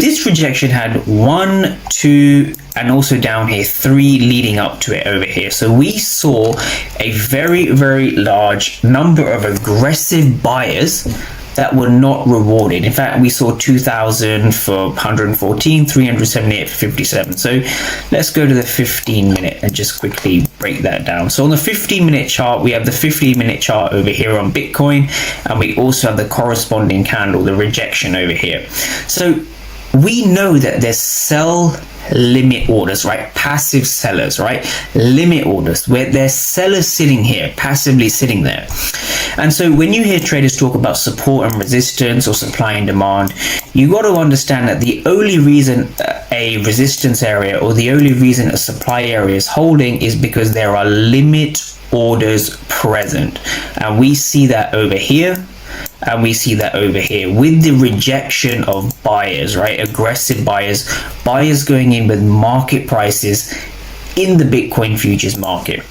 this rejection had 1, 2, and also down here 3 leading up to it over here. So we saw a very large number of aggressive buyers that were not rewarded. In fact, we saw 2,000 for 114, 378 for 57. So let's go to the 15-minute and just quickly break that down. So on the 15-minute chart, we have the 15-minute chart over here on Bitcoin, and we also have the corresponding candle, the rejection over here. So we know that there's sell limit orders, right? Passive sellers, right? Limit orders, where there's sellers sitting here, passively sitting there. And so when you hear traders talk about support and resistance or supply and demand, you got to understand that the only reason a resistance area or the only reason a supply area is holding is because there are limit orders present. And we see that over here. And we see that over here with the rejection of buyers, right? Aggressive buyers going in with market prices in the Bitcoin futures market.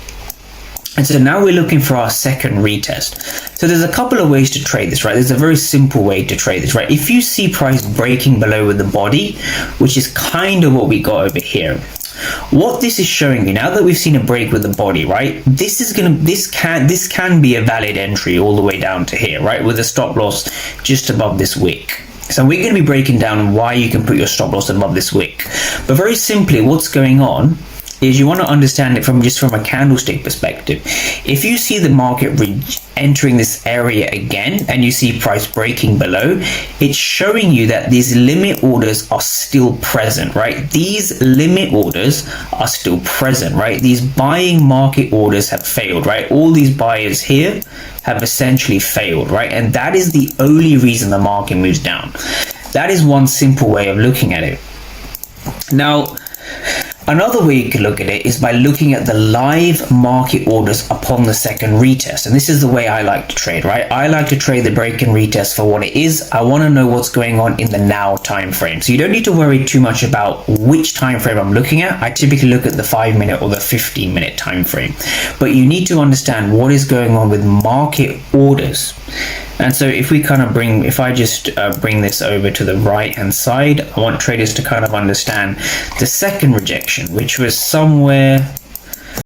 And so now we're looking for our second retest. So there's a couple of ways to trade this, right? There's a very simple way to trade this, right? If you see price breaking below with the body, which is kind of what we got over here, what this is showing you, now that we've seen a break with the body, right, this can be a valid entry all the way down to here, right, with a stop loss just above this wick. So we're going to be breaking down why you can put your stop loss above this wick. But very simply, what's going on is you want to understand it from a candlestick perspective. If you see the market entering this area again and you see price breaking below, it's showing you that these limit orders are still present, right? These limit orders are still present, right? These buying market orders have failed, right? All these buyers here have essentially failed, right? And that is the only reason the market moves down. That is one simple way of looking at it. Now, another way you can look at it is by looking at the live market orders upon the second retest. And this is the way I like to trade, right? I like to trade the break and retest for what it is. I want to know what's going on in the now time frame. So you don't need to worry too much about which time frame I'm looking at. I typically look at the 5-minute or the 15-minute time frame. But you need to understand what is going on with market orders. And so if we kind of if I just bring this over to the right hand side, I want traders to kind of understand the second rejection, which was somewhere